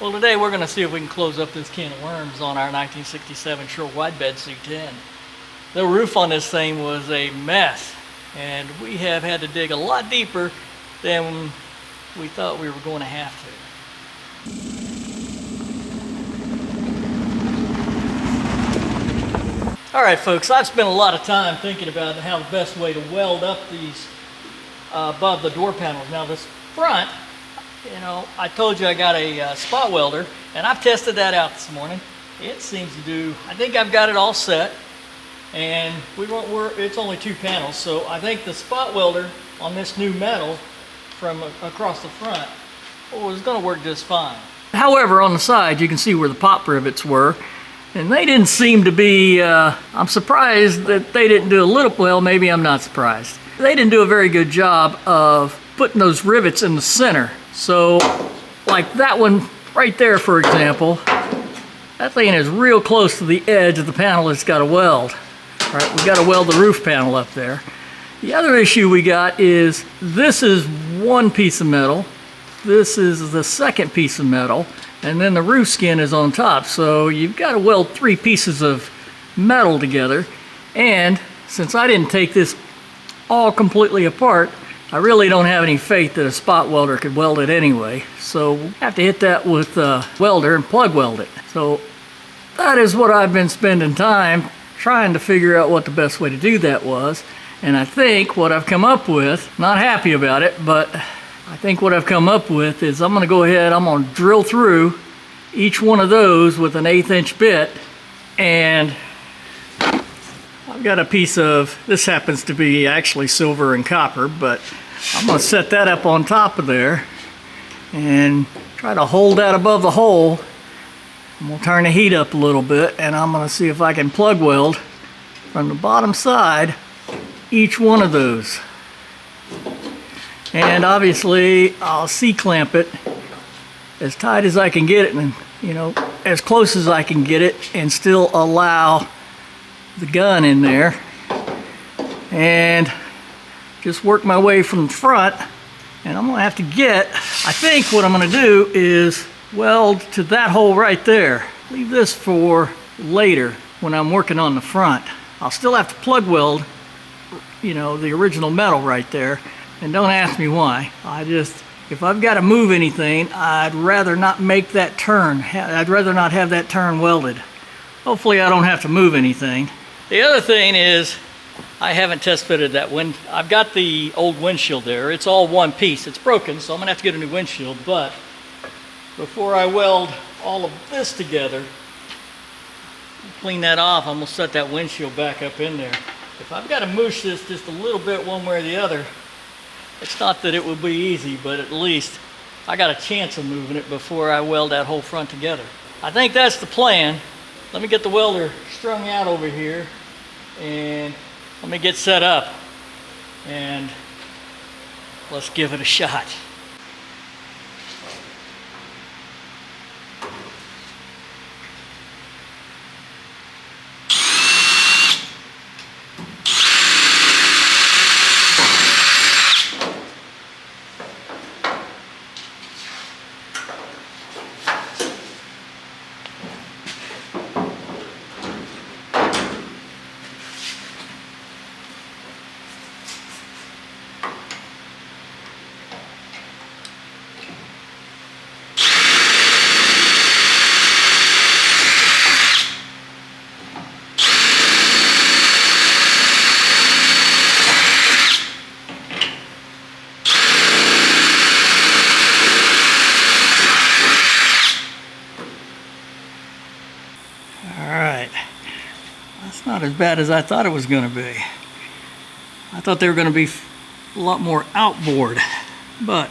Well, today we're going to see if we can close up this can of worms on our 1967 short widebed C10. The roof on this thing was a mess, and we have had to dig a lot deeper than we thought we were going to have to. All right, folks, I've spent a lot of time thinking about how the best way to weld up these above the door panels. Now this front, you know, I told you I got a spot welder, and I've tested that out this morning. It seems to do, I think I've got it all set, and it's only 2 panels, so I think the spot welder on this new metal from across the front is going to work just fine. However, on the side, you can see where the pop rivets were, and they didn't seem to be, I'm surprised that they didn't do a little, well, maybe I'm not surprised. They didn't do a very good job of putting those rivets in the center. So, like that one right there, for example, that thing is real close to the edge of the panel it's got to weld. All right, we got to weld the roof panel up there. The other issue we got is this is one piece of metal, this is the second piece of metal, and then the roof skin is on top. So you've got to weld 3 pieces of metal together. And since I didn't take this all completely apart, I really don't have any faith that a spot welder could weld it anyway. So we'll have to hit that with a welder and plug weld it. So that is what I've been spending time trying to figure out what the best way to do that was. And I think what I've come up with, not happy about it, but I think what I've come up with is I'm going to go ahead, I'm going to drill through each one of those with an 1/8 inch bit, and I've got a piece of, this happens to be actually silver and copper, but I'm going to set that up on top of there and try to hold that above the hole. And we'll turn the heat up a little bit, and I'm going to see if I can plug weld from the bottom side each one of those. And obviously I'll C-clamp it as tight as I can get it, and you know, as close as I can get it, and still allow the gun in there, and just work my way from the front. And I'm gonna have to get, I think what I'm gonna do is weld to that hole right there. Leave this for later when I'm working on the front. I'll still have to plug weld, you know, the original metal right there. And don't ask me why. If I've got to move anything, I'd rather not make that turn. I'd rather not have that turn welded. Hopefully I don't have to move anything. The other thing is, I haven't test fitted that I've got the old windshield there. It's all one piece. It's broken, so I'm gonna have to get a new windshield. But before I weld all of this together, clean that off, I'm gonna set that windshield back up in there. If I've got to moosh this just a little bit one way or the other, it's not that it will be easy, but at least I got a chance of moving it before I weld that whole front together. I think that's the plan. Let me get the welder strung out over here, and let me get set up, and let's give it a shot. That's not as bad as I thought it was going to be. I thought they were going to be a lot more outboard, but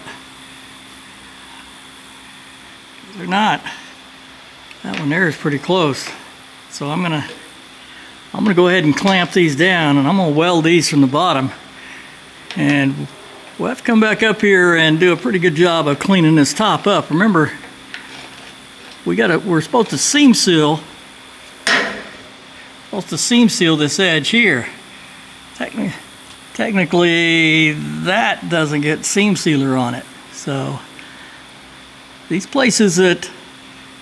they're not. That one there is pretty close. So I'm gonna go ahead and clamp these down, and I'm gonna weld these from the bottom. And we'll have to come back up here and do a pretty good job of cleaning this top up. Remember, we're supposed to seam seal. This edge here. Technically, that doesn't get seam sealer on it. So these places that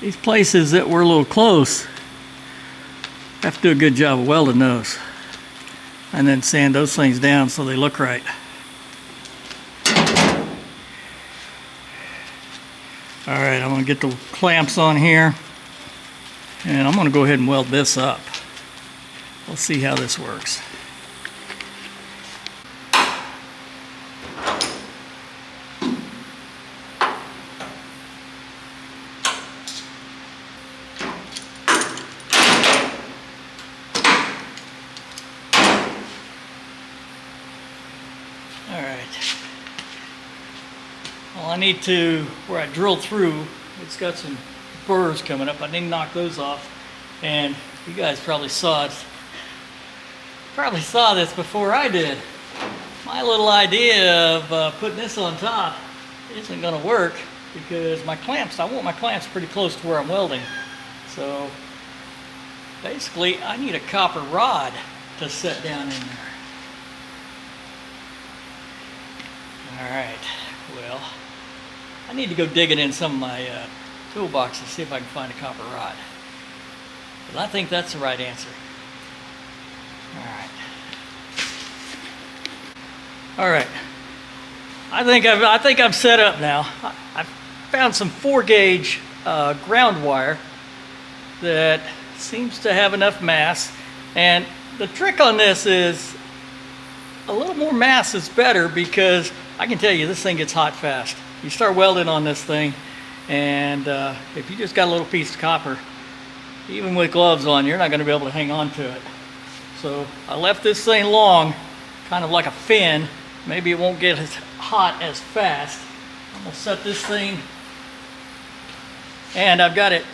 these places that were a little close, have to do a good job of welding those. And then sand those things down so they look right. Alright, I'm going to get the clamps on here. And I'm going to go ahead and weld this up. We'll see how this works. Well, I need to, where I drilled through, it's got some burrs coming up. I need to knock those off. And you guys probably saw it. Probably saw this before I did. My little idea of putting this on top isn't going to work because my clamps, I want my clamps pretty close to where I'm welding. So basically I need a copper rod to set down in there. Alright, well, I need to go digging in some of my toolboxes, see if I can find a copper rod. But I think that's the right answer. Alright, I think I'm set up now. I found some 4-gauge ground wire that seems to have enough mass, and the trick on this is a little more mass is better because I can tell you this thing gets hot fast. You start welding on this thing, and if you just got a little piece of copper, even with gloves on, you're not going to be able to hang on to it. So I left this thing long, kind of like a fin. Maybe it won't get as hot as fast. I'm going to set this thing, and I've got it,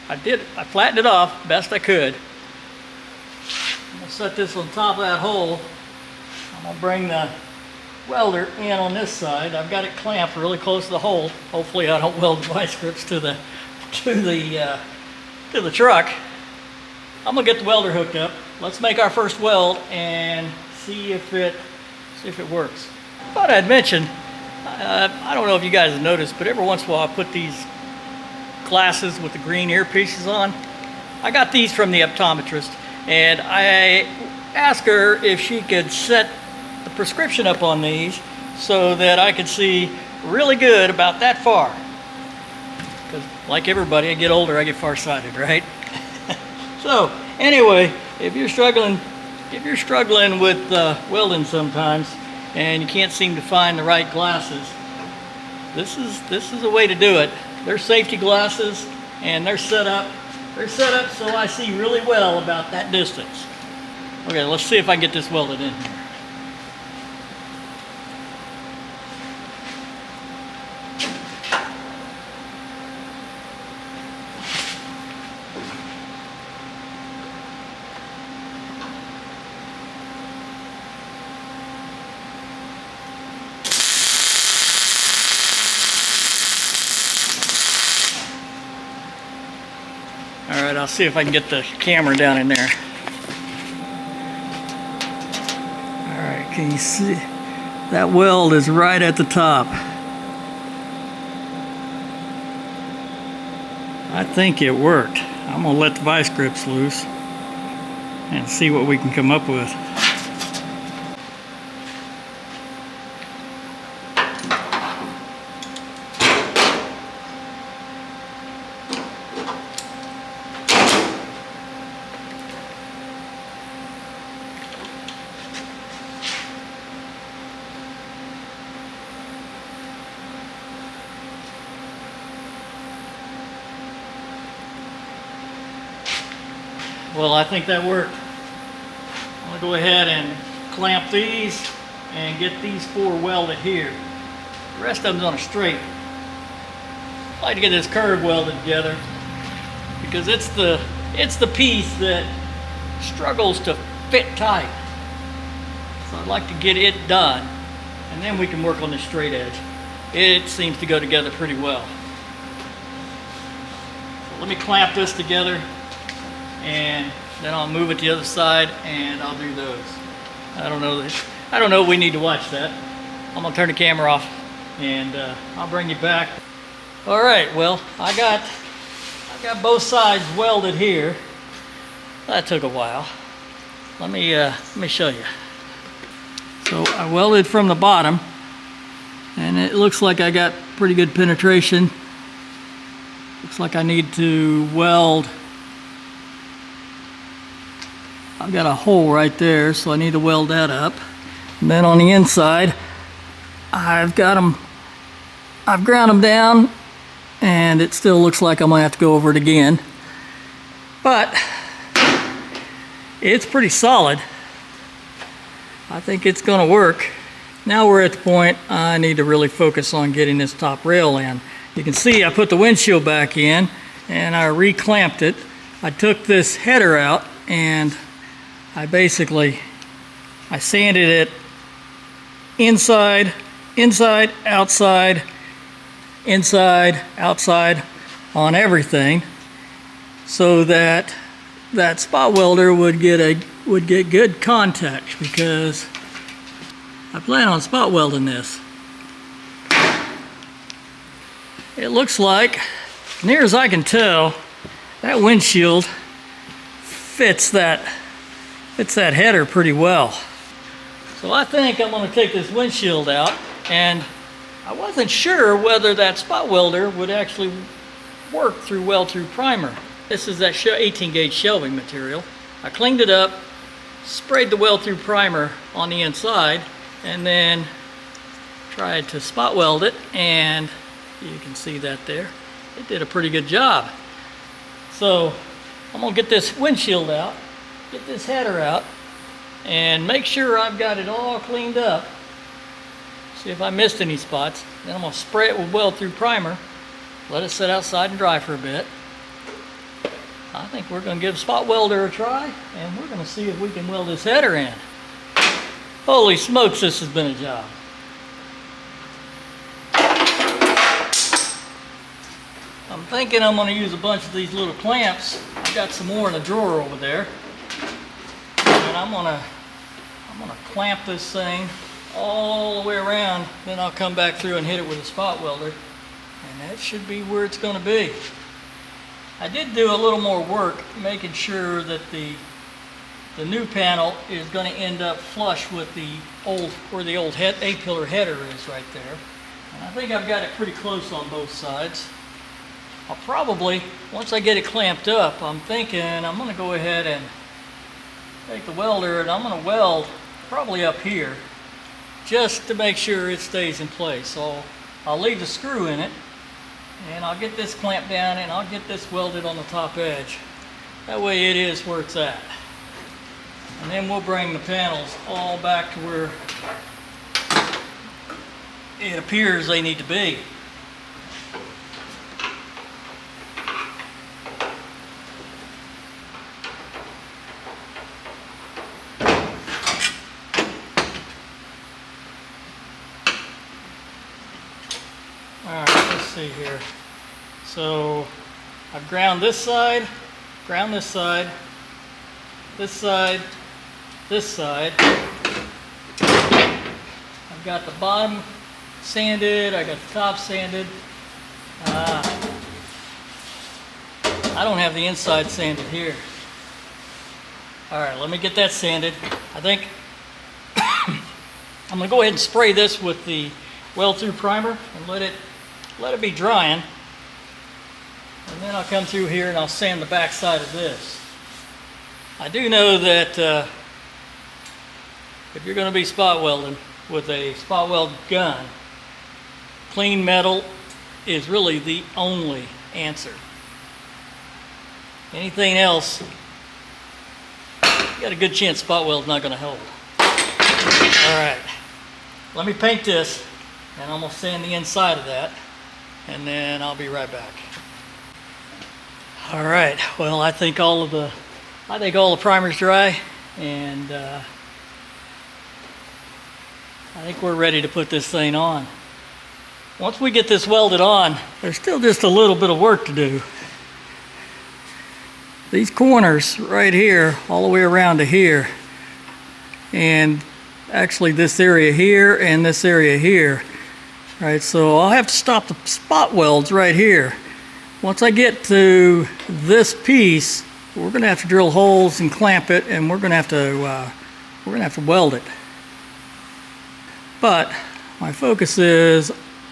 I flattened it off best I could. I'm going to set this on top of that hole. I'm going to bring the welder in on this side. I've got it clamped really close to the hole. Hopefully I don't weld the vice grips to the truck. I'm gonna get the welder hooked up. Let's make our first weld and see if it works. Thought I'd mention, I don't know if you guys have noticed, but every once in a while I put these glasses with the green earpieces on. I got these from the optometrist, and I asked her if she could set the prescription up on these so that I could see really good about that far. Because like everybody, I get older, I get farsighted, right? So anyway, if you're struggling with welding sometimes and you can't seem to find the right glasses, this is a way to do it. They're safety glasses, and they're set up so I see really well about that distance. Okay, let's see if I can get this welded in here. Alright, I'll see if I can get the camera down in there. Alright, can you see? That weld is right at the top. I think it worked. I'm going to let the vice grips loose and see what we can come up with. Well, I think that worked. I'm going to go ahead and clamp these and get these 4 welded here. The rest of them's on a straight. I like to get this curve welded together because it's the piece that struggles to fit tight. So I'd like to get it done, and then we can work on the straight edge. It seems to go together pretty well. So let me clamp this together, and then I'll move it to the other side and I'll do those. I don't know we need to watch that. I'm gonna turn the camera off and I'll bring you back. All right, well, I got got both sides welded here. That took a while. Let me show you. So I welded from the bottom, and it looks like I got pretty good penetration. Looks like I need to weld. I've got a hole right there, so I need to weld that up. And then on the inside, I've ground them down, and it still looks like I'm gonna have to go over it again. But it's pretty solid. I think it's gonna work. Now we're at the point I need to really focus on getting this top rail in. You can see I put the windshield back in and I reclamped it. I took this header out and I sanded it inside, outside, inside, outside on everything, so that that spot welder would get good contact, because I plan on spot welding this. It looks like, near as I can tell, that windshield fits that header pretty well. So I think I'm going to take this windshield out, and I wasn't sure whether that spot welder would actually work through weld-through primer. This is that 18 gauge shelving material. I cleaned it up, sprayed the weld-through primer on the inside, and then tried to spot weld it, and you can see that there. It did a pretty good job. So I'm gonna get this windshield out, get this header out, and make sure I've got it all cleaned up. See if I missed any spots. Then I'm gonna spray it with weld-through primer, let it sit outside and dry for a bit. I think we're gonna give spot welder a try, and we're gonna see if we can weld this header in. Holy smokes, this has been a job. I'm thinking I'm going to use a bunch of these little clamps. I've got some more in a drawer over there. And I'm going to clamp this thing all the way around. Then I'll come back through and hit it with a spot welder. And that should be where it's going to be. I did do a little more work making sure that the new panel is going to end up flush with the old, where the old A-pillar header is right there. And I think I've got it pretty close on both sides. I'll probably, once I get it clamped up, I'm thinking I'm going to go ahead and take the welder and I'm going to weld probably up here just to make sure it stays in place. So I'll leave the screw in it, and I'll get this clamped down and I'll get this welded on the top edge. That way it is where it's at. And then we'll bring the panels all back to where it appears they need to be. Alright, let's see here. So I've ground this side, this side, this side. I've got the bottom sanded, I got the top sanded. I don't have the inside sanded here. Alright, let me get that sanded. I think I'm going to go ahead and spray this with the weld-through primer and let it be drying. And then I'll come through here and I'll sand the back side of this. I do know that if you're going to be spot welding with a spot weld gun, clean metal is really the only answer. Anything else, you got a good chance spot weld's not going to hold. Alright, let me paint this, and I'm going to sand the inside of that, and then I'll be right back. Alright, well, I think all the primer's dry, and I think we're ready to put this thing on. Once we get this welded on, there's still just a little bit of work to do. These corners right here, all the way around to here, and actually this area here and this area here, right? So I'll have to stop the spot welds right here. once I get to this piece, we're going to have to drill holes and clamp it, and we're going to have to weld it. But my focus is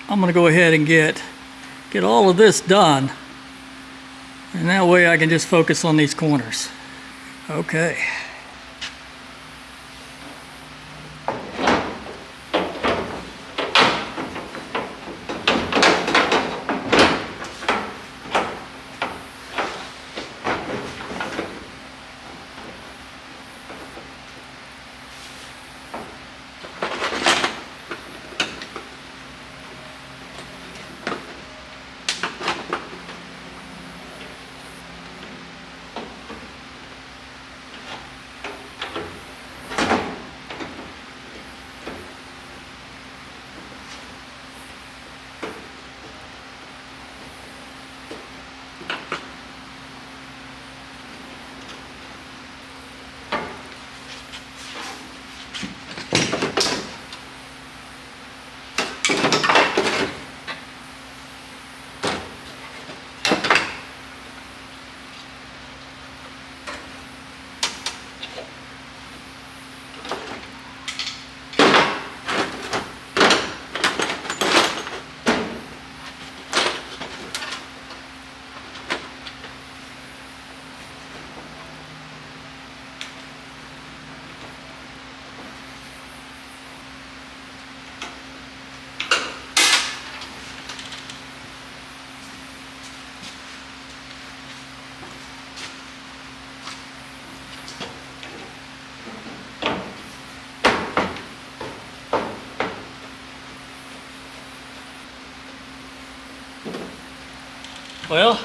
I'm going to go ahead and get all of this done, and that way I can just focus on these corners. Okay. Well,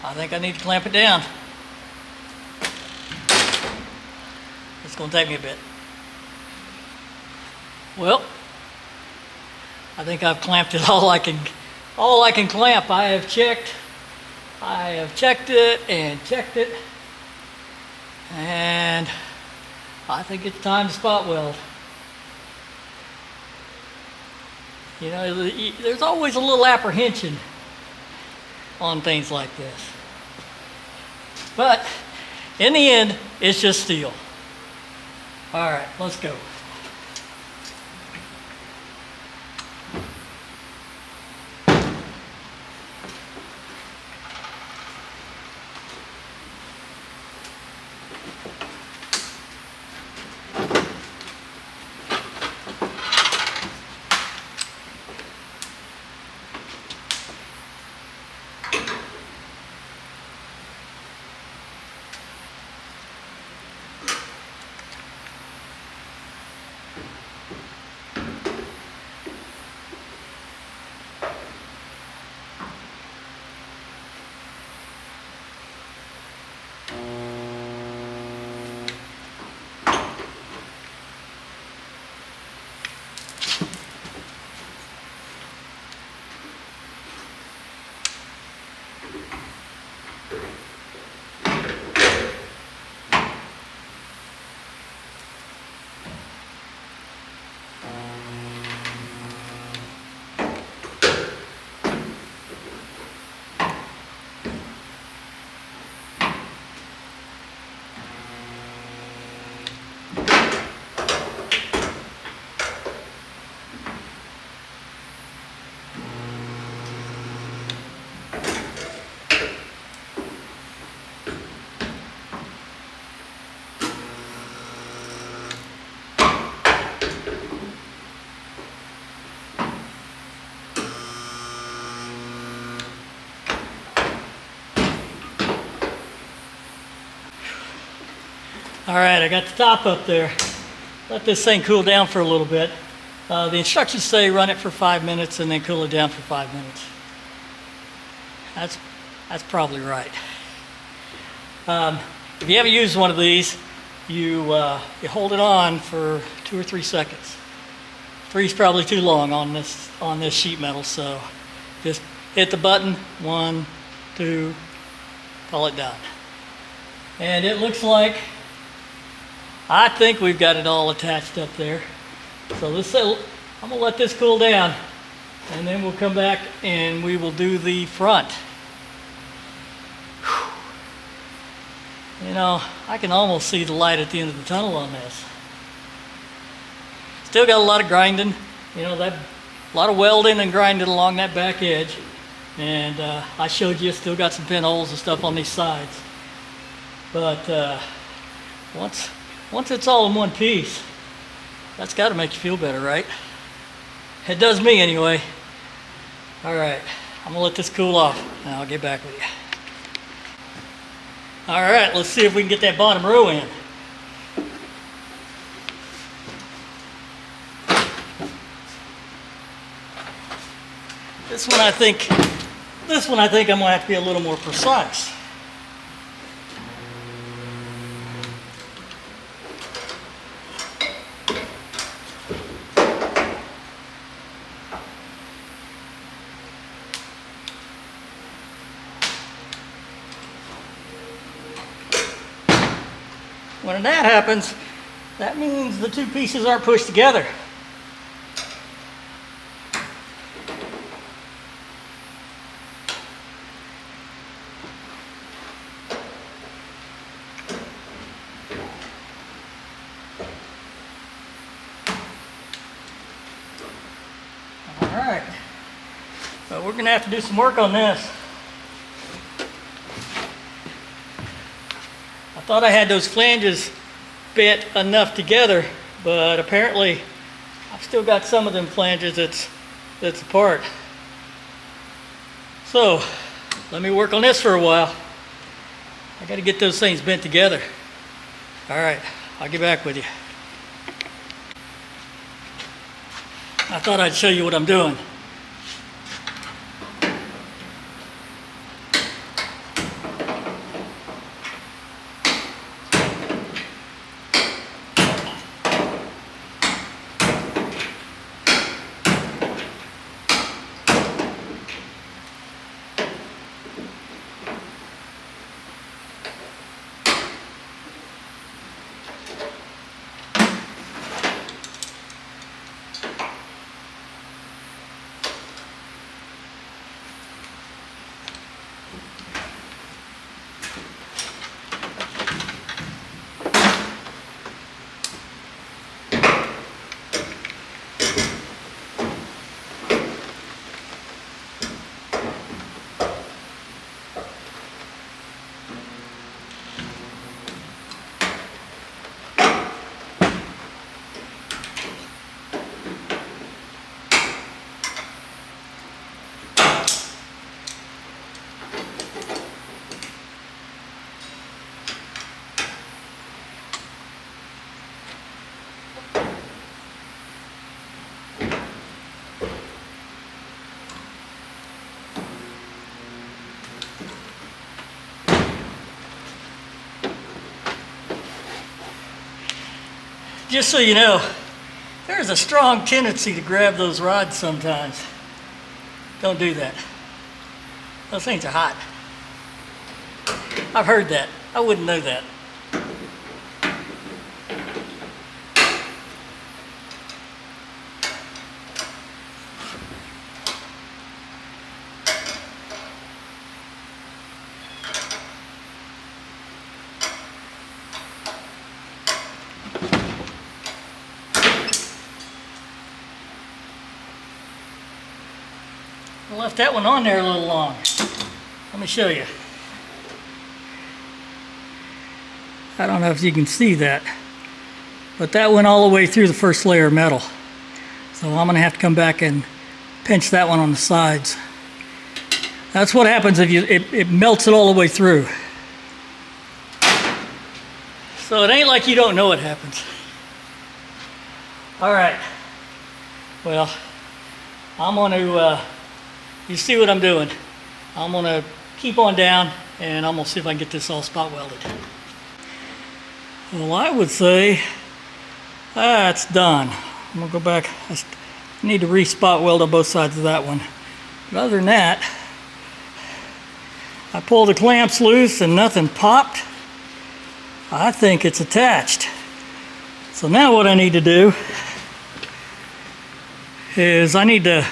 I think I need to clamp it down. It's going to take me a bit. Well, I think I've clamped it all I can clamp. I have checked it and checked it, and I think it's time to spot weld. You know, there's always a little apprehension on things like this, but in the end, it's just steel. All right, let's go. All right, I got the top up there. Let this thing cool down for a little bit. The instructions say run it for 5 minutes and then cool it down for 5 minutes. That's probably right. If you haven't used one of these, you hold it on for 2 or 3 seconds. 3 is probably too long on this sheet metal, so just hit the button, 1, 2, call it done. And it looks like, I think we've got it all attached up there. So I'm gonna let this cool down And then we'll come back and we will do the front. Whew. You know, I can almost see the light at the end of the tunnel on this. Still got a lot of grinding, you know, that a lot of welding and grinding along that back edge. And I showed you still got some pinholes and stuff on these sides. But once it's all in one piece, that's got to make you feel better, right? It does me anyway. All right, I'm gonna let this cool off and I'll get back with you. All right, let's see if we can get that bottom row in. This one I think I'm gonna have to be a little more precise. When that happens, that means the two pieces aren't pushed together. Alright, but we're going to have to do some work on this. I thought I had those flanges bent enough together, but apparently I've still got some of them flanges that's apart. So let me work on this for a while. I got to get those things bent together. Alright, I'll get back with you. I thought I'd show you what I'm doing. Just so you know, there's a strong tendency to grab those rods sometimes. Don't do that. Those things are hot. I've heard that. I wouldn't know that. I left that one on there a little long. Let me show you. I don't know if you can see that, but that went all the way through the first layer of metal. So I'm gonna have to come back and pinch that one on the sides. That's what happens if it melts it all the way through. So it ain't like you don't know what happens. All right, well, I'm gonna, you see what I'm doing. I'm gonna keep on down and I'm gonna see if I can get this all spot welded. Well, I would say that's done. I'm gonna go back. I need to re-spot weld on both sides of that one. But other than that, I pulled the clamps loose and nothing popped. I think it's attached. So now what I need to do is I need to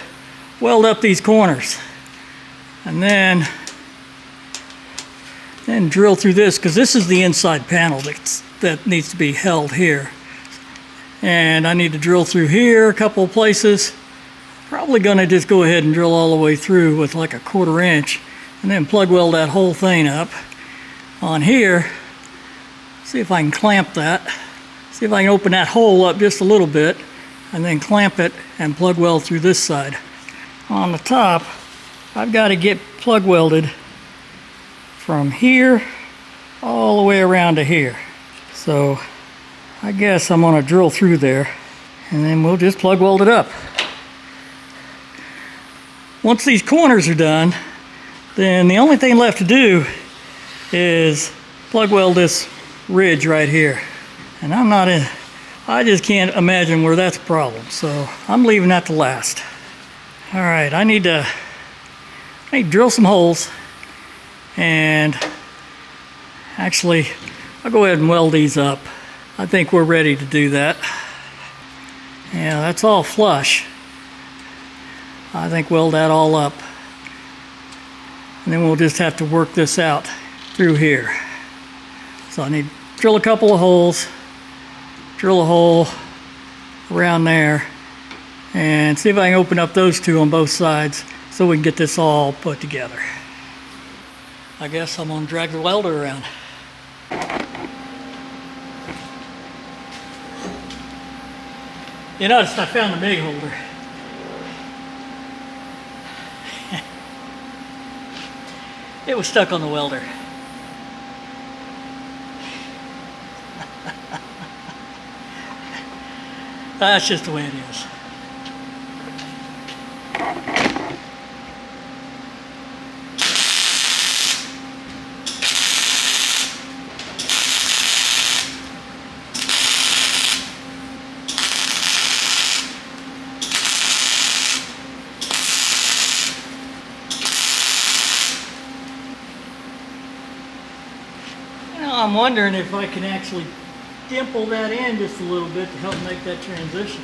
weld up these corners. And then drill through this, because this is the inside panel that needs to be held here. And I need to drill through here a couple of places. Probably going to just go ahead and drill all the way through with like a 1/4 inch, and then plug weld that whole thing up on here. See if I can clamp that. See if I can open that hole up just a little bit, and then clamp it and plug weld through this side. On the top, I've got to get plug welded from here all the way around to here. So I guess I'm going to drill through there, and then we'll just plug weld it up. Once these corners are done, then the only thing left to do is plug weld this ridge right here. And I just can't imagine where that's a problem, so I'm leaving that to last. All right, I need to drill some holes, and actually I'll go ahead and weld these up. I think we're ready to do that. Yeah, that's all flush. I think weld that all up, and then we'll just have to work this out through here. So I need to drill a couple of holes, drill a hole around there, and see if I can open up those two on both sides so we can get this all put together. I guess I'm going to drag the welder around. You notice I found the MIG holder. It was stuck on the welder. That's just the way it is. I'm wondering if I can actually dimple that in just a little bit to help make that transition.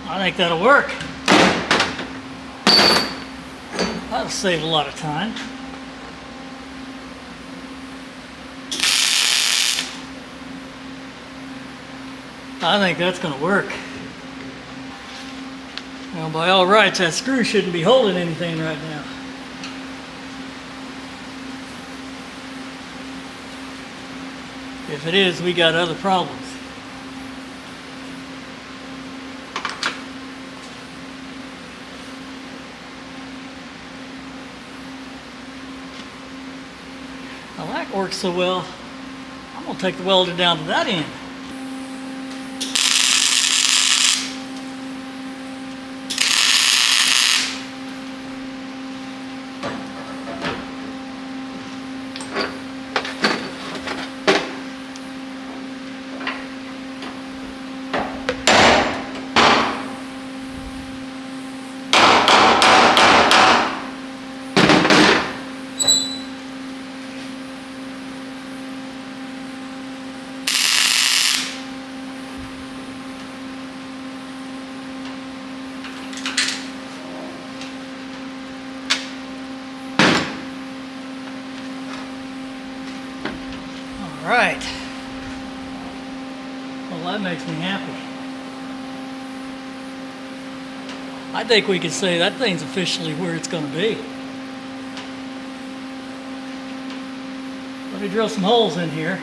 I think that'll work. That'll save a lot of time. I think that's going to work. Well, by all rights, that screw shouldn't be holding anything right now. If it is, we got other problems. Well, that works so well, I'm going to take the welder down to that end. All right. Well, that makes me happy. I think we could say that thing's officially where it's going to be. Let me drill some holes in here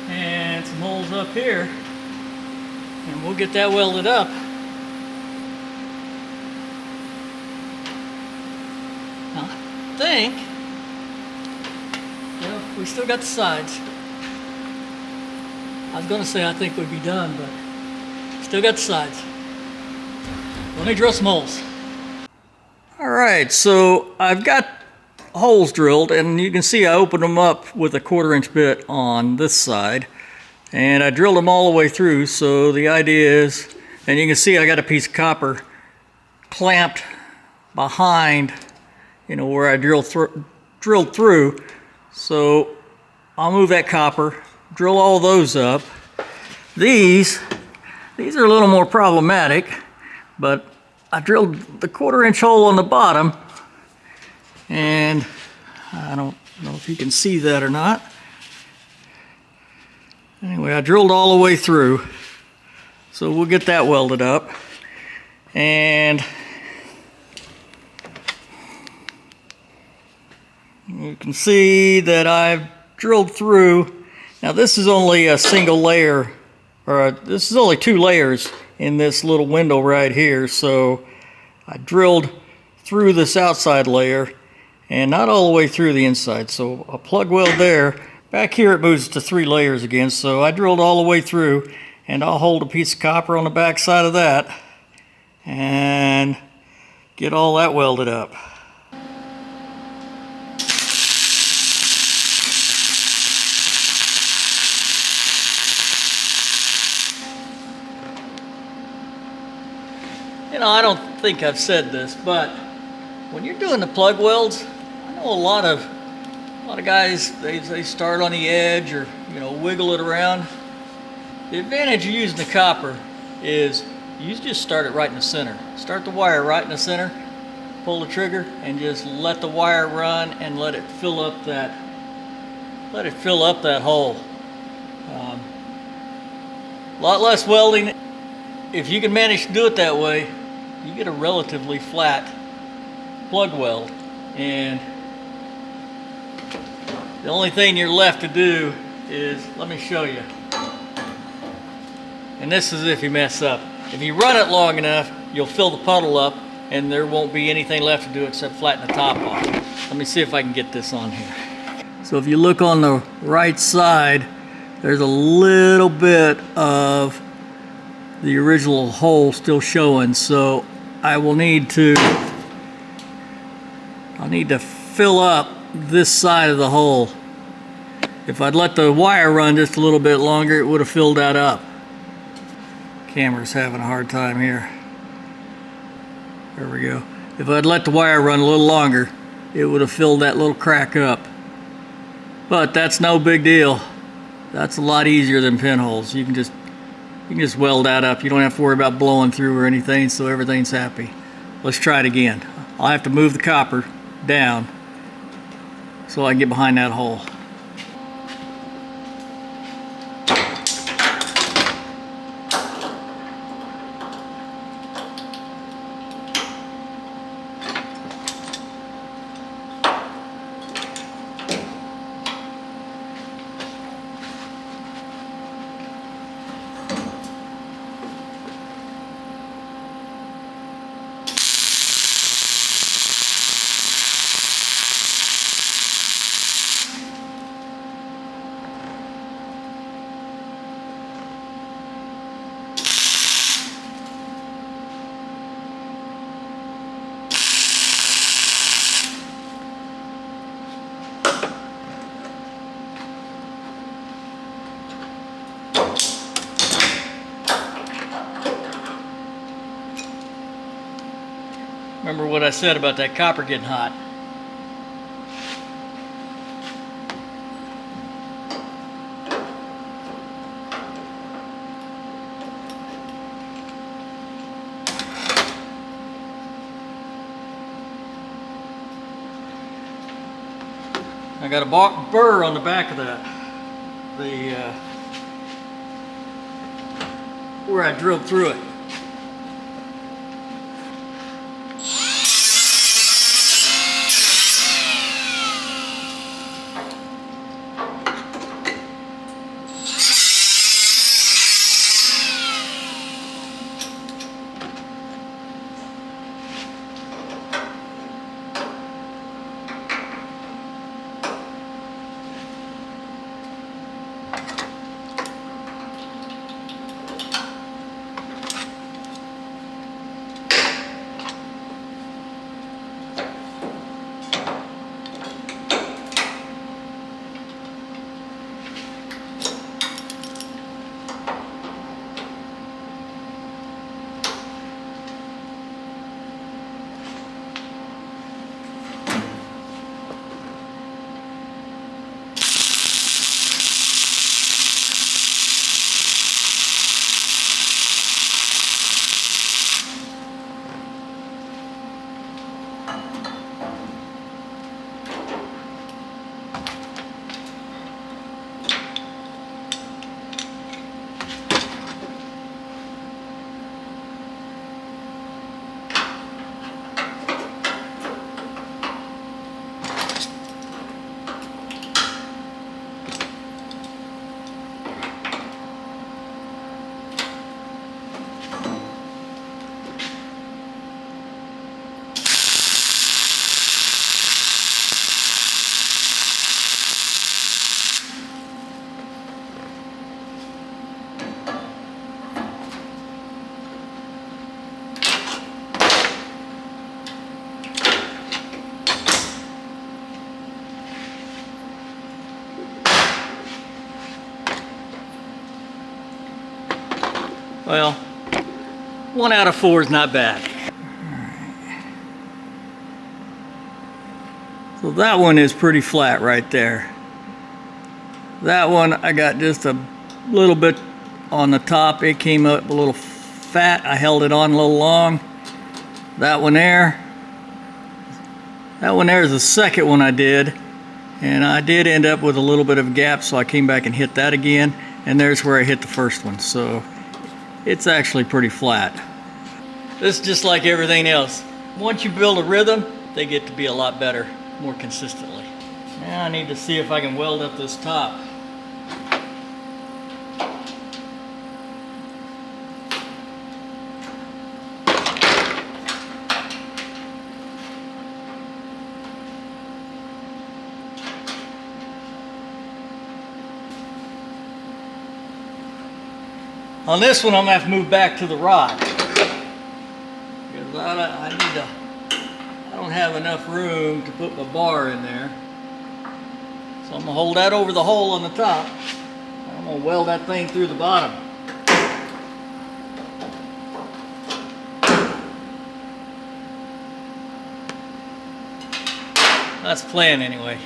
and some holes up here, and we'll get that welded up. I think, well, we still got the sides. I was gonna say I think we'd be done, but still got the sides. Let me drill some holes. All right, so I've got holes drilled, and you can see I opened them up with a 1/4-inch bit on this side, and I drilled them all the way through. So the idea is, and you can see I got a piece of copper clamped behind, where I drilled through. So I'll move that copper, drill all those up. These are a little more problematic, but I drilled the 1/4-inch hole on the bottom, and I don't know if you can see that or not. Anyway, I drilled all the way through, so we'll get that welded up. And you can see that I've drilled through. Now this is only a single layer, this is only 2 layers in this little window right here. So I drilled through this outside layer and not all the way through the inside. So a plug weld there. Back here it moves to 3 layers again. So I drilled all the way through, and I'll hold a piece of copper on the back side of that and get all that welded up. I don't think I've said this, but when you're doing the plug welds, I know a lot of guys, they start on the edge or wiggle it around. The advantage of using the copper is you just start it right in the center. Start the wire right in the center, pull the trigger, and just let the wire run and let it fill up that hole. A lot less welding. If you can manage to do it that way, you get a relatively flat plug weld, and the only thing you're left to do is, let me show you. And this is if you mess up. If you run it long enough, you'll fill the puddle up and there won't be anything left to do except flatten the top off. Let me see if I can get this on here. So if you look on the right side, there's a little bit of the original hole still showing. So I'll need to fill up this side of the hole. If I'd let the wire run just a little bit longer, it would have filled that up. Camera's having a hard time here. There we go. If I'd let the wire run a little longer, it would have filled that little crack up. But that's no big deal. That's a lot easier than pinholes. You can just weld that up. You don't have to worry about blowing through or anything, so everything's happy. Let's try it again. I'll have to move the copper down so I can get behind that hole. Remember what I said about that copper getting hot. I got a burr on the back of that. Where I drilled through it. Well, 1 out of 4 is not bad. So that one is pretty flat right there. That one I got just a little bit on the top. It came up a little fat. I held it on a little long. That one there. That one there is the second one I did. And I did end up with a little bit of a gap, so I came back and hit that again. And there's where I hit the first one. So it's actually pretty flat. This is just like everything else. Once you build a rhythm, they get to be a lot better, more consistently. Now I need to see if I can weld up this top. On this one, I'm gonna have to move back to the rod because I don't have enough room to put my bar in there. So I'm gonna hold that over the hole on the top. I'm gonna weld that thing through the bottom. That's the plan anyway.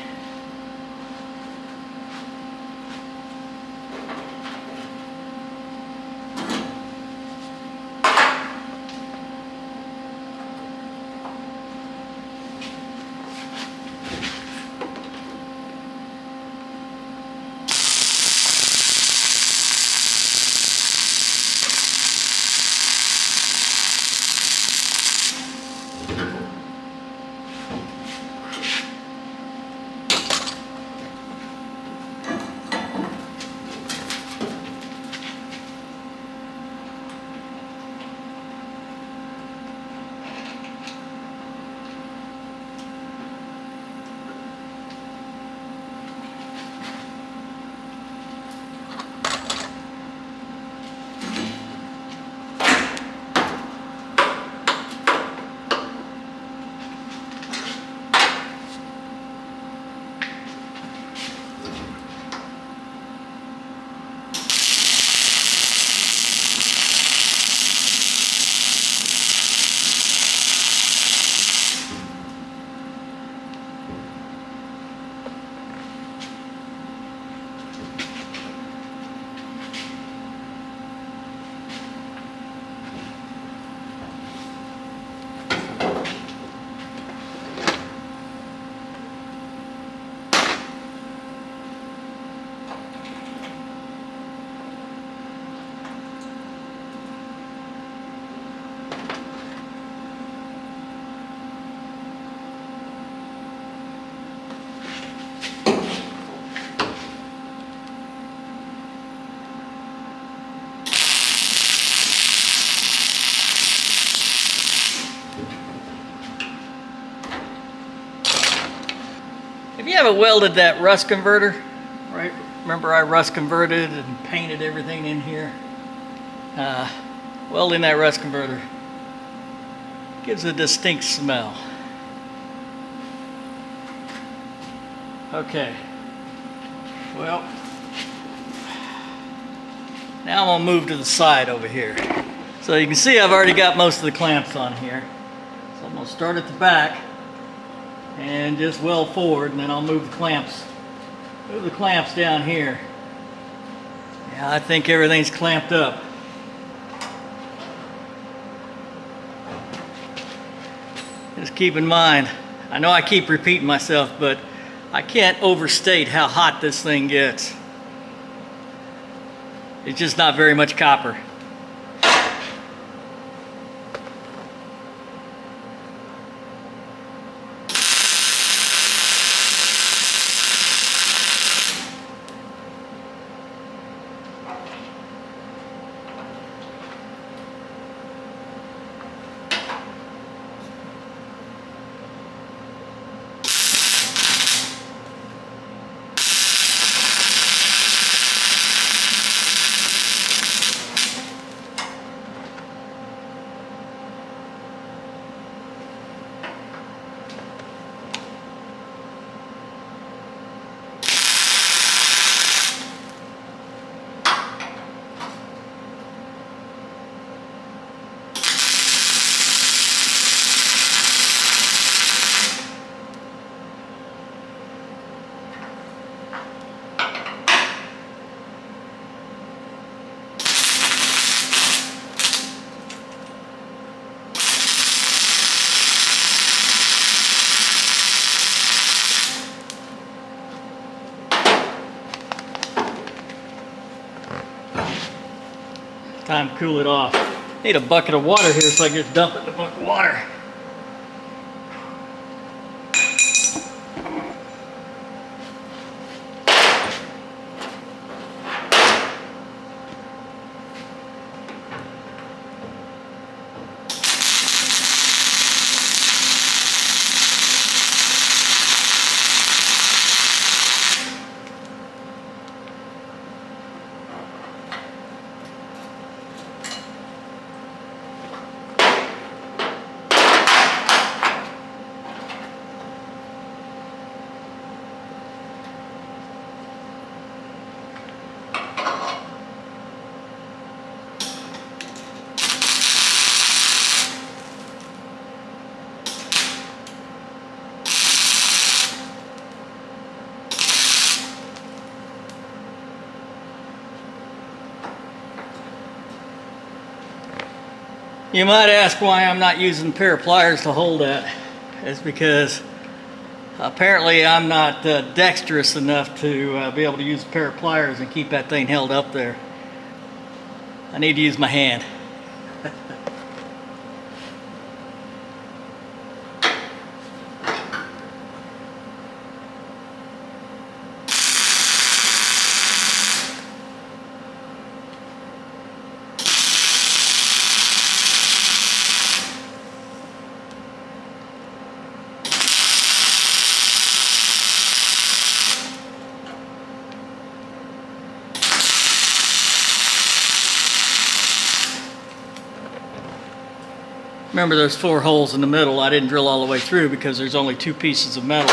If you haven't welded that rust converter, right? Remember I rust converted and painted everything in here? Welding that rust converter gives a distinct smell. Okay, well, now I'm gonna move to the side over here. So you can see I've already got most of the clamps on here. So I'm gonna start at the back and just weld forward, and then I'll move the clamps down here. Yeah, I think everything's clamped up. Just keep in mind, I know I keep repeating myself, but I can't overstate how hot this thing gets. It's just not very much copper. time to cool it off. Need a bucket of water here so I can just dump it in the bucket of water. You might ask why I'm not using a pair of pliers to hold that. It's because apparently I'm not dexterous enough to be able to use a pair of pliers and keep that thing held up there. I need to use my hand. Remember, there's 4 holes in the middle. I didn't drill all the way through because there's only 2 pieces of metal.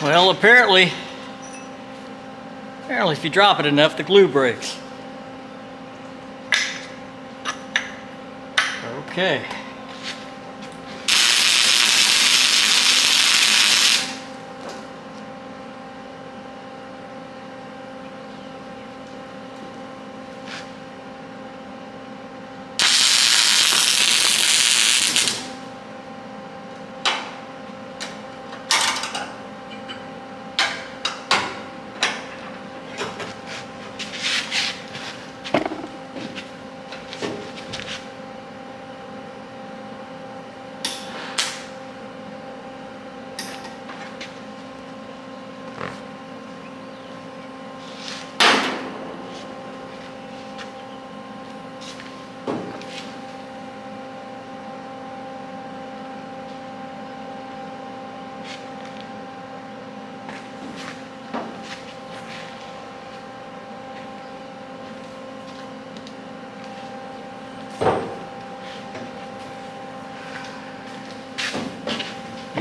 Well, apparently if you drop it enough, the glue breaks. Okay.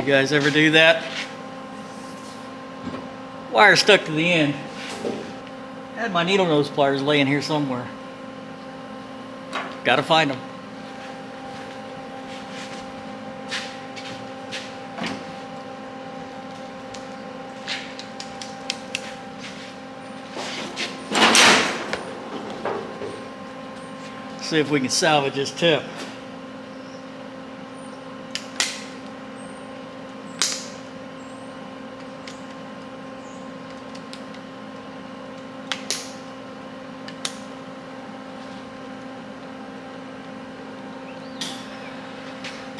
You guys ever do that? Wire stuck to the end. I had my needle nose pliers laying here somewhere. Gotta find them. See if we can salvage this tip.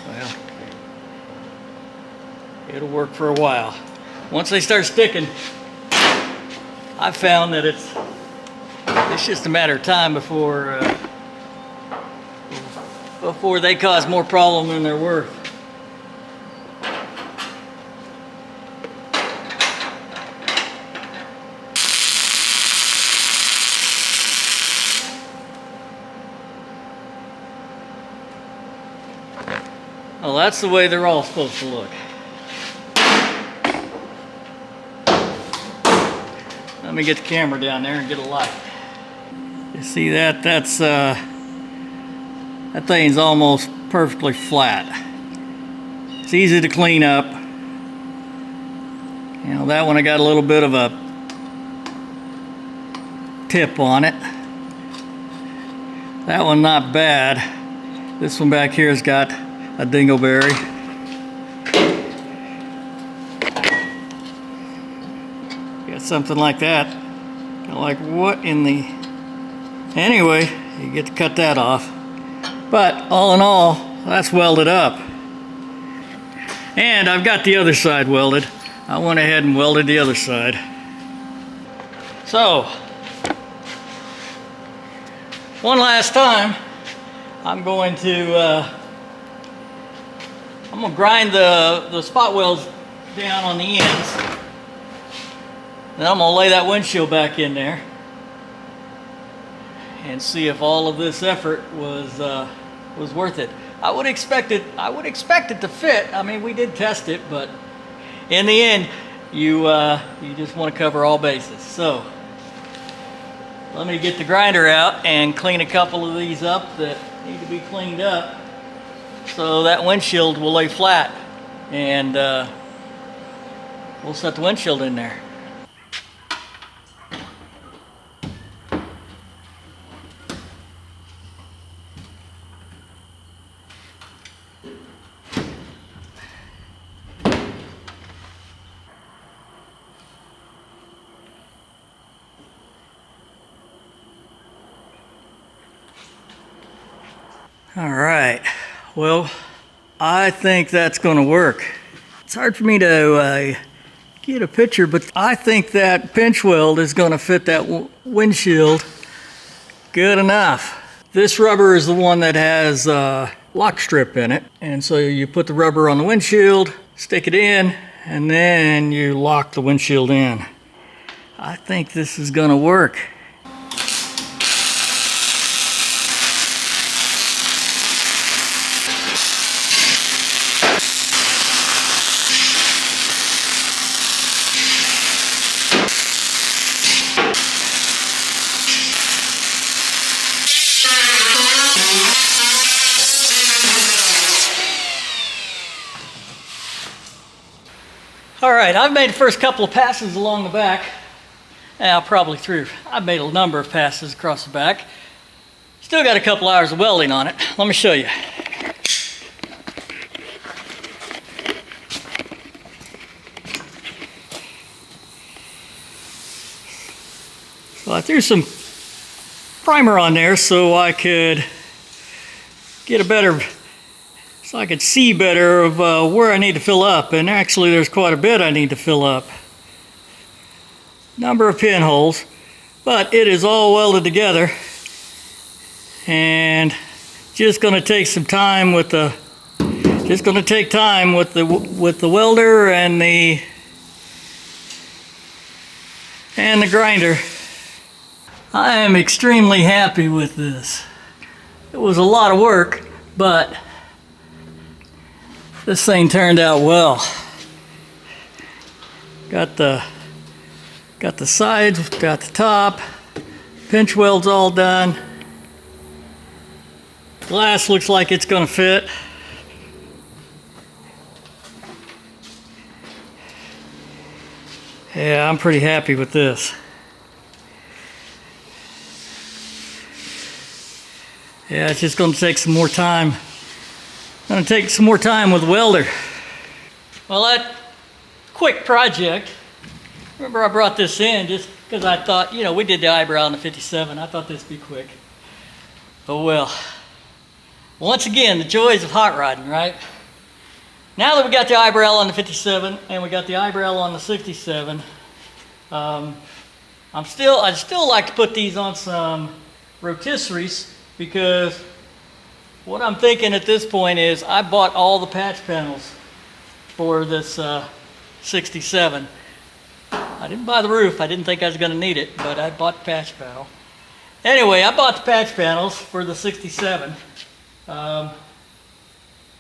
Well, it'll work for a while. Once they start sticking, I've found that it's just a matter of time before they cause more problem than they're worth. Well, that's the way they're all supposed to look. Let me get the camera down there and get a light. You see that? That thing's almost perfectly flat. It's easy to clean up. You know, that one I got a little bit of a tip on it. That one not bad. This one back here has got a dingleberry. Got something like that. Like, what in the... Anyway, you get to cut that off. But all in all, that's welded up. And I've got the other side welded. I went ahead and welded the other side. So, one last time, I'm going to grind the spot welds down on the ends. Then I'm gonna lay that windshield back in there and see if all of this effort was worth it. I would expect it to fit. I mean, we did test it, but in the end, you just want to cover all bases. So let me get the grinder out and clean a couple of these up that need to be cleaned up, so that windshield will lay flat, and we'll set the windshield in there. All right, well, I think that's going to work. It's hard for me to get a picture, but I think that pinch weld is going to fit that windshield good enough. This rubber is the one that has lock strip in it, and so you put the rubber on the windshield, stick it in, and then you lock the windshield in. I think this is going to work. All right, I've made the first couple of passes along the back. I've made a number of passes across the back. Still got a couple hours of welding on it. Let me show you. So I threw some primer on there so I could so I could see better of where I need to fill up. And actually there's quite a bit I need to fill up. Number of pinholes, but it is all welded together. And just gonna take some time with the welder and the grinder. I am extremely happy with this. It was a lot of work, but This thing turned out well. Got the sides, got the top, pinch welds all done. Glass looks like it's gonna fit. Yeah, I'm pretty happy with this. Yeah, it's just gonna take some more time. Gonna take some more time with the welder. Well, that quick project, remember I brought this in just because I thought, you know, we did the eyebrow on the 57. I thought this would be quick. Oh well. Once again, the joys of hot rodding, right? Now that we got the eyebrow on the 57 and we got the eyebrow on the 67, I'd still like to put these on some rotisseries, because what I'm thinking at this point is I bought all the patch panels for this 67. I didn't buy the roof. I didn't think I was going to need it, but I bought the patch panel. Anyway, I bought the patch panels for the 67.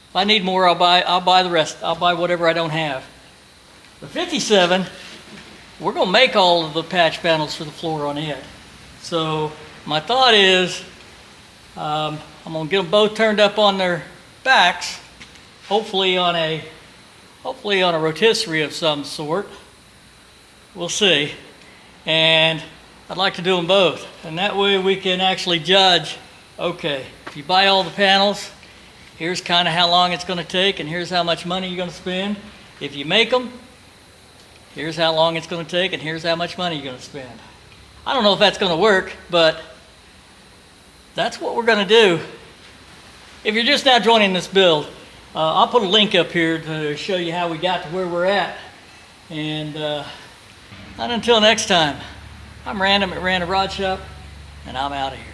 If I need more, I'll buy the rest. I'll buy whatever I don't have. The 57, we're going to make all of the patch panels for the floor on it. So my thought is, I'm going to get them both turned up on their backs, hopefully on a rotisserie of some sort. We'll see. And I'd like to do them both, and that way we can actually judge, okay, if you buy all the panels, here's kind of how long it's going to take, and here's how much money you're going to spend. If you make them, here's how long it's going to take, and here's how much money you're going to spend. I don't know if that's going to work, but that's what we're going to do. If you're just now joining this build, I'll put a link up here to show you how we got to where we're at. And until next time, I'm Random at RandomRodShop, and I'm out of here.